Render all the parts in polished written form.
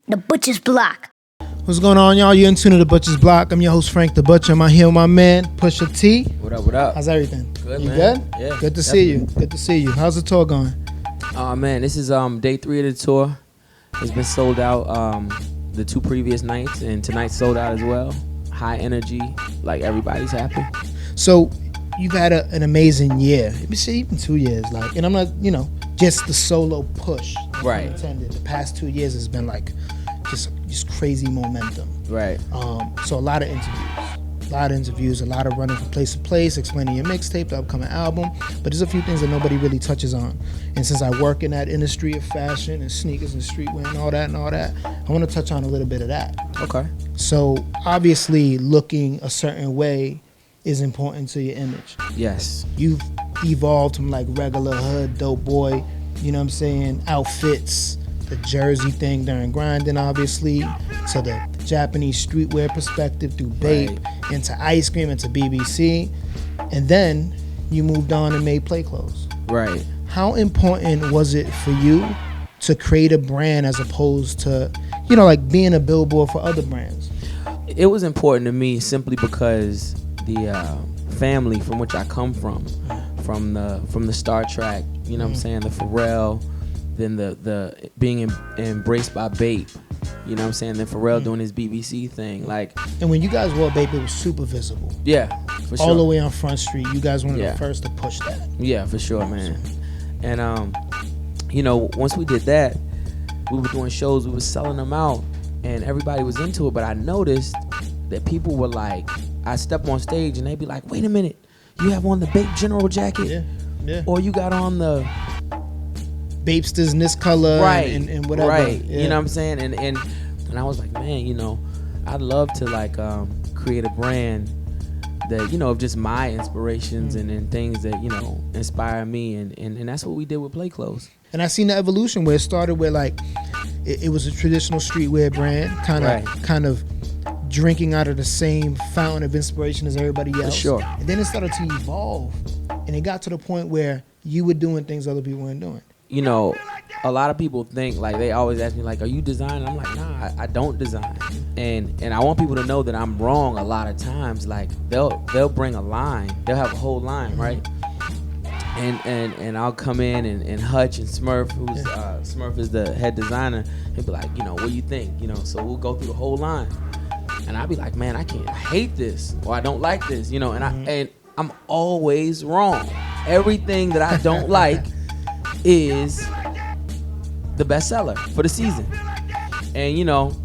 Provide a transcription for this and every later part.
The Butcher's Block. What's going on, y'all? You're in tune to The Butcher's Block. I'm your host, Frank the Butcher. I'm out here with my man, Pusha T. What up, what up? How's everything? Good, you man. good? Yeah. Good to see you. Good to see you. How's the tour going? Oh, man, this is day 3 of the tour. It's been sold out the 2 previous nights, and tonight's sold out as well. High energy, like everybody's happy. So, you've had an amazing year. Even 2 years, like, and I'm not, just the solo push. Right. Intended. The past 2 years has been like just crazy momentum. Right. So a lot of interviews, a lot of running from place to place, explaining your mixtape, the upcoming album. But there's a few things that nobody really touches on. And since I work in that industry of fashion and sneakers and streetwear and all that, I want to touch on a little bit of that. Okay. So obviously looking a certain way is important to your image. Yes. You've evolved from like regular hood, dope boy, outfits, the jersey thing during grinding, obviously, to the Japanese streetwear perspective through Bape, into ice cream, into BBC, and then you moved on and made play clothes. Right. How important was it for you to create a brand as opposed to, like being a billboard for other brands? It was important to me simply because the family from which I come from the Star Trek, what I'm saying, the Pharrell, then the being embraced by Bape, then Pharrell doing his BBC thing, like. And when you guys wore Bape, it was super visible. Yeah, for sure. All the way on Front Street, you guys were one of the first to push that. Yeah, for sure, man. And once we did that, we were doing shows, we were selling them out, and everybody was into it. But I noticed that people were like, I step on stage and they'd be like, "Wait a minute, you have on the Bape General jacket, yeah, or you got on the Bapesters in this color, right, and whatever." Right, yeah. You know what I'm saying? And I was like, man, I'd love to like create a brand that, of just my inspirations and things that, inspire me. And that's what we did with Play Clothes. And I seen the evolution where it started where like it was a traditional streetwear brand, kind of drinking out of the same fountain of inspiration as everybody else. For sure. And then it started to evolve. And it got to the point where you were doing things other people weren't doing. A lot of people think, like, they always ask me, like, are you designing? I'm like, nah, I don't design. And I want people to know that I'm wrong a lot of times. Like, they'll bring a line. They'll have a whole line, right? And I'll come in and Hutch and Smurf, who's Smurf is the head designer, he'll be like, what do you think? So we'll go through the whole line. And I'll be like, man, I hate this, or I don't like this, and I'm always wrong. Everything that I don't like is the bestseller for the season. And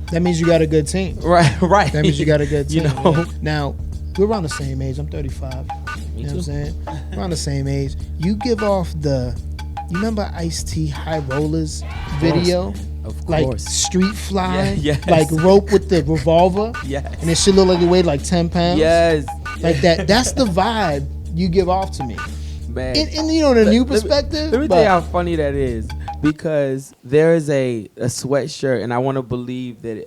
that means you got a good team. Right. That means you got a good team. Yeah. Now, we're around the same age. I'm 35. You know what I'm saying? We're around the same age. You give off you remember Ice-T High Rollers video? Of course. Like street fly, yes. Like rope with the revolver. Yes. And it should look like it weighed like 10 pounds. Yes. Like that. That's the vibe you give off to me. Man. In the new perspective. Let me tell you how funny that is. Because there is a sweatshirt, and I want to believe that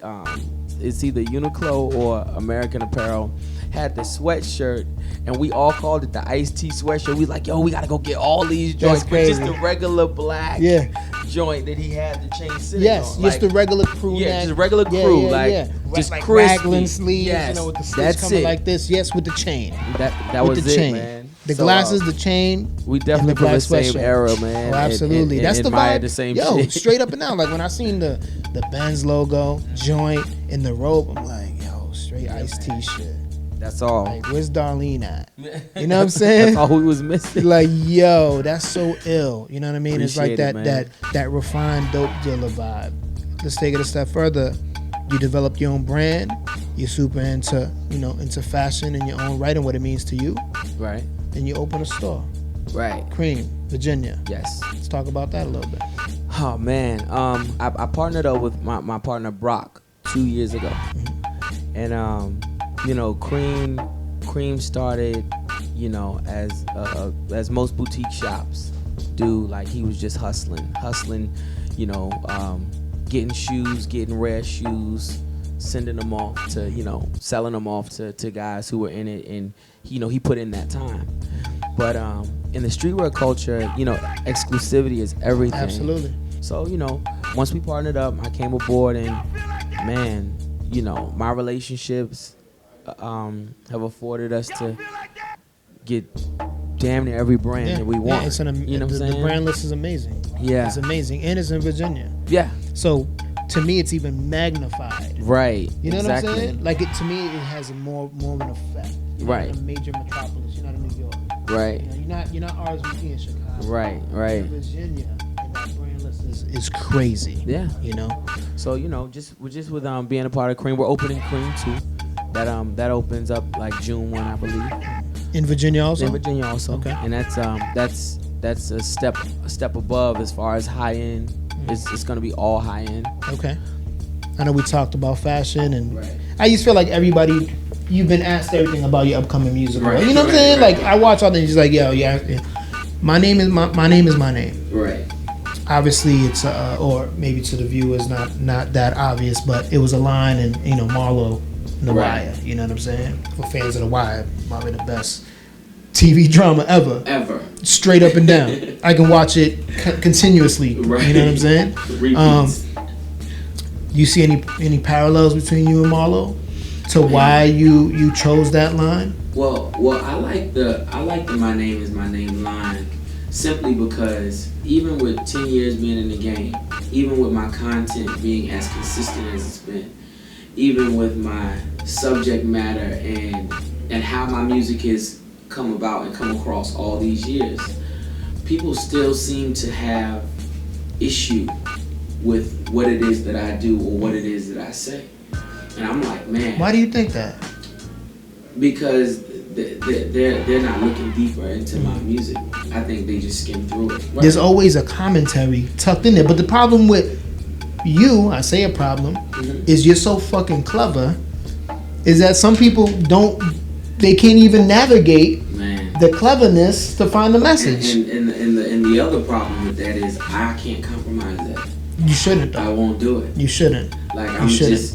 it's either Uniqlo or American Apparel had the sweatshirt, and we all called it the Ice-T sweatshirt. We was like, yo, we got to go get all these joints. That's crazy. Just the regular black joint that he had the chain sitting on. Yes, just the regular crew neck. Just regular crew. Just like crispy. raglan sleeves, yes. With the sleeves coming like this. Yes, with the chain. That with was the it, chain. man. The glasses, the chain. We definitely from the same sweatshirt. era, man. Oh, absolutely. And that's the vibe. The same shit. Straight up and down. Like when I seen the Benz logo, joint, and the robe, I'm like, yo, straight Ice-T shit. That's all. Like, where's Darlene at? You know what I'm saying? That's all we was missing. Like, yo, that's so ill. You know what I mean? Appreciate it's like that refined dope dealer vibe. Let's take it a step further. You develop your own brand. You're super into fashion in your own right and what it means to you. Right. And you open a store. Right. Cream, Virginia. Yes. Let's talk about that a little bit. Oh man, I partnered up with my partner Brock 2 years ago, and Cream started, as most boutique shops do. Like he was just hustling, getting shoes, getting rare shoes, sending them off to, selling them off to guys who were in it, and he put in that time. But in the streetwear culture, exclusivity is everything. Absolutely. So, once we partnered up, I came aboard, and man, you know, my relationships have afforded us to get damn near every brand that we want. It's you know what I'm saying? The brand list is amazing. Yeah. It's amazing. And it's in Virginia. Yeah. So to me, it's even magnified. Right. You know exactly. what I'm saying? Like, to me, it has more of an effect. You're right. not in a major metropolis. You're not in New York. Right. You know, you're not RSVP in Chicago. Right. You're in Virginia, and that brand list is crazy. Yeah. You know. So you know, just with being a part of Cream, we're opening Cream 2. That opens up like June 1, I believe. In Virginia also. In Virginia also. Okay. And that's a step above as far as high end. It's gonna be all high end. Okay. I know we talked about fashion, and right. I just feel like everybody, you've been asked everything about your upcoming music. Right. You know what I'm saying? Like, I watch all things, just like, yo, yeah, my name is my name is my name. Right. Obviously, it's or maybe to the viewers, not that obvious, but it was a line in, you know, Marlo and The Wire. You know what I'm saying? For fans of The Wire, probably the best TV drama ever. Straight up and down. I can watch it continuously. Right. You know what I'm saying? Repeats. You see any parallels between you and Marlo to why you chose that line? Well, I like the my name is my name line simply because even with 10 years being in the game, even with my content being as consistent as it's been, even with my subject matter and how my music has come about and come across all these years, people still seem to have issue with what it is that I do or what it is that I say. And I'm like, man. Why do you think that? Because they're not looking deeper into my music. I think they just skim through it. Right. There's always a commentary tucked in there. But the problem with you, I say a problem, is you're so fucking clever, is that some people they can't even navigate the cleverness to find the message. And the other problem with that is I can't compromise that. You shouldn't, though. I won't do it. You shouldn't. Like,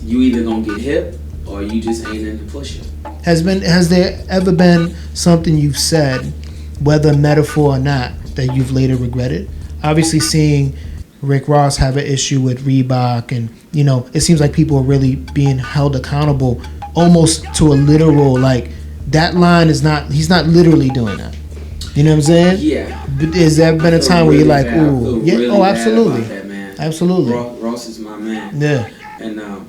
you either gonna get hip or you just ain't in the pusher. Has there ever been something you've said, whether metaphor or not, that you've later regretted? Obviously, seeing Rick Ross have an issue with Reebok, and, you know, it seems like people are really being held accountable almost to a literal, like, that line he's not literally doing that. You know what I'm saying? Yeah. But has there been a time where you're like, ooh, yeah, really absolutely. That, man. Absolutely. Ross is my man. Yeah.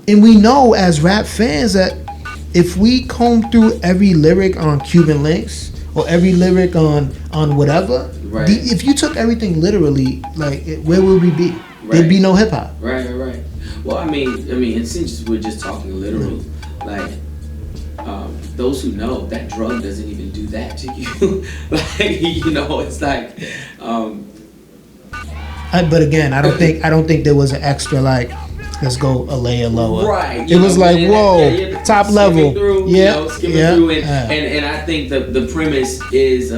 And we know as rap fans that if we comb through every lyric on Cuban Links or every lyric on whatever, right. If you took everything literally, like, where would we be? Right. There'd be no hip hop. Right. Well, I mean, and since we're just talking literal, like, those who know that drug doesn't even do that to you. Like, you know, it's like. But again, I don't think there was an extra, like, let's go a layer lower. Right. It was like, whoa, top level. Through, yeah. Skimming through, and I think the premise is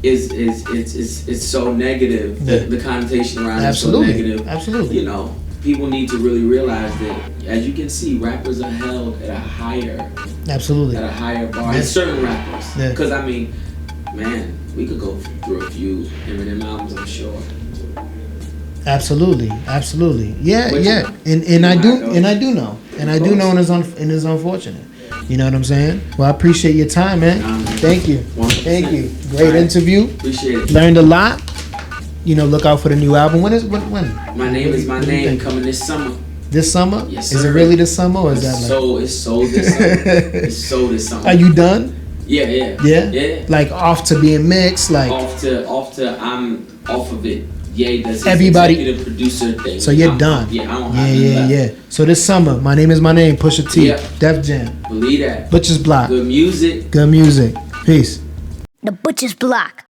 it's so negative. The connotation around it is so negative. Absolutely. You know, people need to really realize that, as you can see, rappers are held at a higher bar. And certain rappers, because I mean, man, we could go through a few Eminem albums, I'm sure. Absolutely. Yeah. And I do know, and it's unfortunate. You know what I'm saying? Well, I appreciate your time, man. Thank you. 100%. Thank you. Great interview. Appreciate it. Learned a lot. You know, look out for the new album. When? My name is my name, coming this summer. This summer? Yes, sir. Is it really this summer, or is that like? It's sold this summer. It's sold this summer. Are you done? Yeah. Like, off to being mixed, like off to I'm off of it. Yeah, that's everybody executive producer thing. So you're done. Yeah, I don't have yeah. So this summer, my name is my name, Pusha T, Def Jam. Believe that. Butcher's Block. Good music. Peace. The Butcher's Block.